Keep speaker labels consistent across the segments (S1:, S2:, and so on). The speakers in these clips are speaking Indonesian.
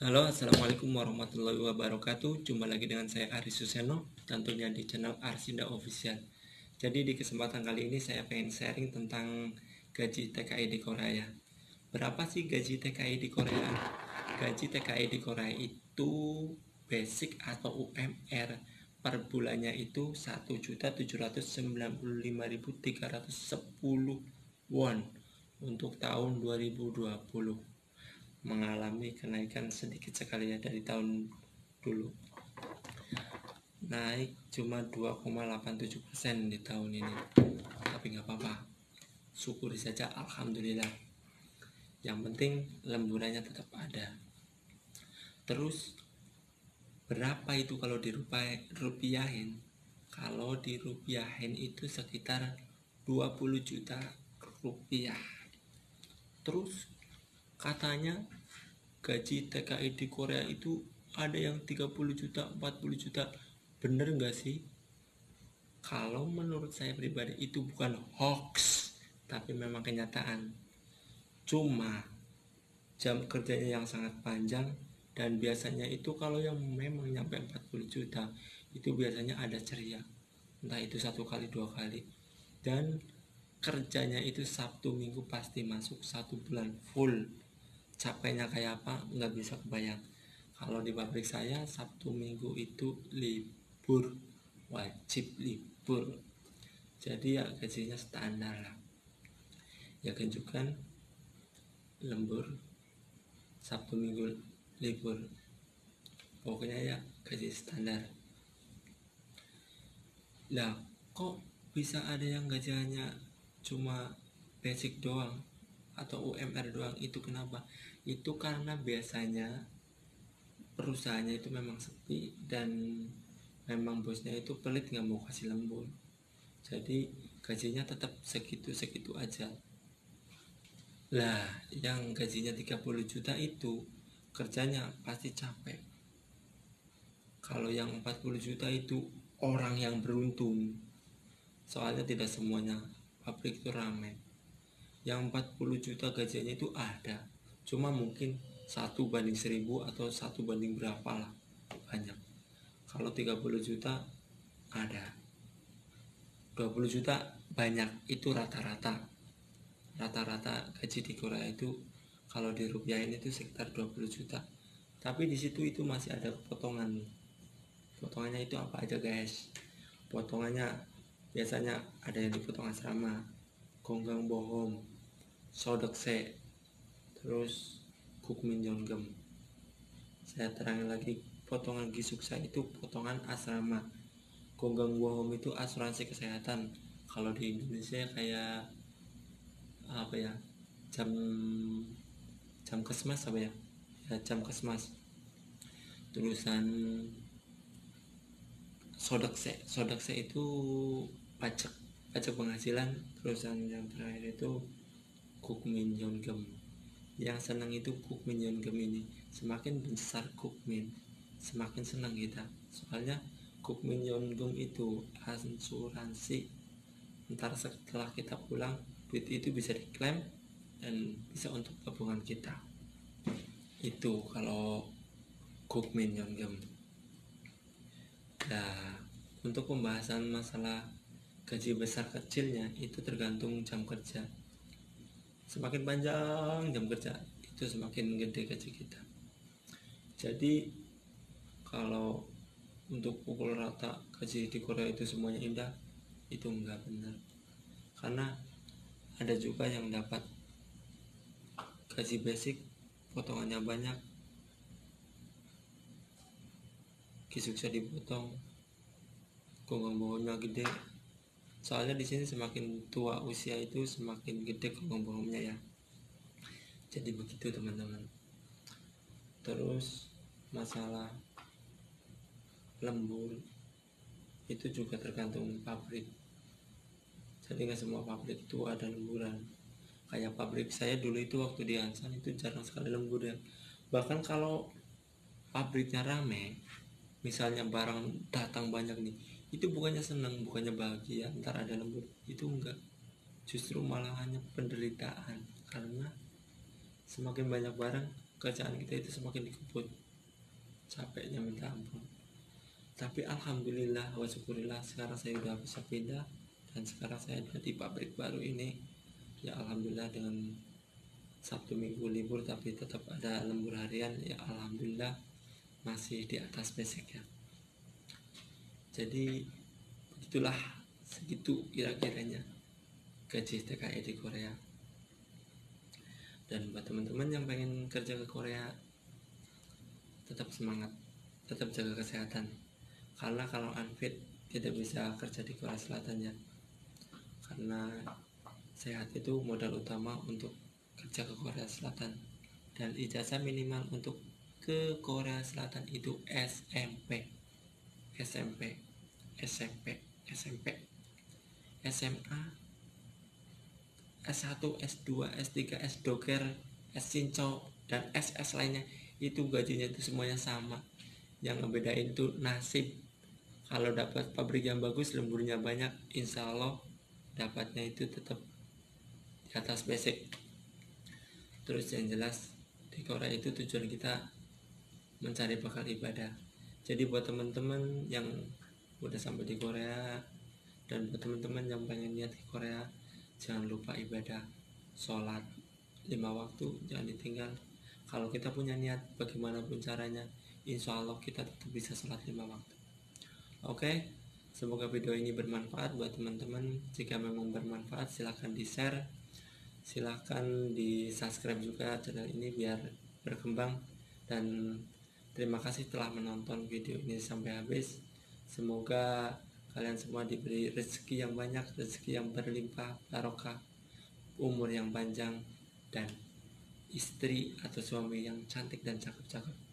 S1: Halo, assalamualaikum warahmatullahi wabarakatuh. Jumpa lagi dengan saya Aris Suseno, tentunya di channel Arsinda Official. Jadi di kesempatan kali ini saya pengen sharing tentang gaji TKI di Korea. Berapa sih gaji TKI di Korea? Gaji TKI di Korea itu basic atau UMR per bulannya itu 1.795.310 won untuk tahun 2020, mengalami kenaikan sedikit sekali ya dari tahun dulu, naik cuma 2,87% di tahun ini, tapi nggak apa-apa, syukuri saja, alhamdulillah. Yang penting lemburannya tetap ada. Terus berapa itu kalau dirupiahin? Kalau dirupiahin itu sekitar 20 juta rupiah. Terus katanya gaji TKI di Korea itu ada yang 30 juta, 40 juta. Bener nggak sih? Kalau menurut saya pribadi itu bukan hoax, tapi memang kenyataan. Cuma jam kerjanya yang sangat panjang, dan biasanya itu kalau yang memang nyampe 40 juta itu biasanya ada ceria, entah itu satu kali dua kali, dan kerjanya itu Sabtu Minggu pasti masuk 1 bulan full. Capeknya kayak apa nggak bisa kebayang. Kalau di pabrik saya Sabtu Minggu itu libur, wajib libur. Jadi ya gajinya standar lah, ya kan juga lembur, Sabtu Minggu libur, pokoknya ya gaji standar. Lah kok bisa ada yang gajinya cuma basic doang atau UMR doang? Itu kenapa? Itu karena biasanya perusahaannya itu memang sepi, dan memang bosnya itu pelit, nggak mau kasih lembur. Jadi gajinya tetap segitu-segitu aja. Lah yang gajinya 30 juta itu kerjanya pasti capek. Kalau yang 40 juta itu orang yang beruntung, soalnya tidak semuanya pabrik itu ramai. Yang 40 juta gajinya itu ada, cuma mungkin 1 banding 1000 atau 1 banding berapa lah, banyak. Kalau 30 juta ada, 20 juta banyak, itu rata-rata. Rata-rata gaji di Korea itu kalau dirupiahin itu sekitar 20 juta. Tapi di situ itu masih ada potongan nih. Potongannya itu apa aja guys? Potongannya biasanya ada yang dipotong asrama, gonggang bohong, sodokse, terus kukmin yonggem. Saya terangin lagi, potongan gisuksa itu potongan asrama, gonggang bohong itu asuransi kesehatan. Kalau di Indonesia kayak apa ya, jam jam kesmas apa ya, ya jam kesmas. Terusan sodokse itu pajak pajak penghasilan. Terusan yang terakhir itu kukmin yonggem. Yang senang itu kukmin yonggem ini, semakin besar kukmin semakin senang kita, soalnya kukmin yonggem itu asuransi, ntar setelah kita pulang duit itu bisa diklaim dan bisa untuk tabungan kita. Itu kalau kukmin yonggem. Nah, untuk pembahasan masalah gaji besar kecilnya itu tergantung jam kerja. Semakin panjang jam kerja itu semakin gede gaji kita. Jadi kalau untuk pukul rata gaji di Korea itu semuanya indah, itu enggak benar. Karena ada juga yang dapat gaji basic potongannya banyak, kisuksa dipotong, gonggang bohongnya gede. Soalnya di sini semakin tua usia itu semakin gede gonggang bohongnya ya. Jadi begitu teman-teman. Terus masalah lembur itu juga tergantung pabrik. Jadi nggak semua pabrik itu ada lemburan. Kayak pabrik saya dulu itu waktu di Ansan itu jarang sekali lembur ya. Bahkan kalau pabriknya rame, misalnya barang datang banyak nih, itu bukannya senang, bukannya bahagia ntar ada lembur, itu enggak, justru malah hanya penderitaan. Karena semakin banyak barang kerjaan kita itu semakin dikebut, capeknya minta ampun. Tapi alhamdulillah wa syukurillah sekarang saya udah bisa pindah, dan sekarang saya ada di pabrik baru ini. Ya alhamdulillah, dengan Sabtu Minggu libur tapi tetap ada lembur harian, ya alhamdulillah masih di atas basic ya. Jadi begitulah, segitu kira-kiranya gaji TKI di Korea. Dan buat teman-teman yang pengen kerja ke Korea, tetap semangat, tetap jaga kesehatan, karena kalau unfit tidak bisa kerja di Korea Selatan ya. Karena sehat itu modal utama untuk kerja ke Korea Selatan. Dan ijazah minimal untuk ke Korea Selatan itu SMP, SMP, SMA, S1, S2, S3, S-Doker, S-Sinco, dan SS lainnya. Itu gajinya itu semuanya sama. Yang ngebedain itu nasib. Kalau dapat pabrik yang bagus, lemburnya banyak, insya Allah dapatnya itu tetap di atas basic. Terus yang jelas di Korea itu tujuan kita mencari bakal ibadah. Jadi buat teman-teman yang udah sampai di Korea, dan buat teman-teman yang pengen niat di Korea, jangan lupa ibadah, sholat 5 waktu jangan ditinggal. Kalau kita punya niat bagaimanapun caranya, insya Allah kita tetap bisa sholat 5 waktu. Oke, semoga video ini bermanfaat buat teman-teman. Jika memang bermanfaat, silahkan di share, silahkan di subscribe juga channel ini biar berkembang. Dan terima kasih telah menonton video ini sampai habis. Semoga kalian semua diberi rezeki yang banyak, rezeki yang berlimpah, barokah, umur yang panjang, dan istri atau suami yang cantik dan cakep-cakep.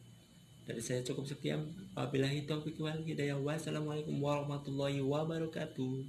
S1: Dari saya cukup sekian. Wabillahi taufiq wal hidayah. Wassalamualaikum warahmatullahi wabarakatuh.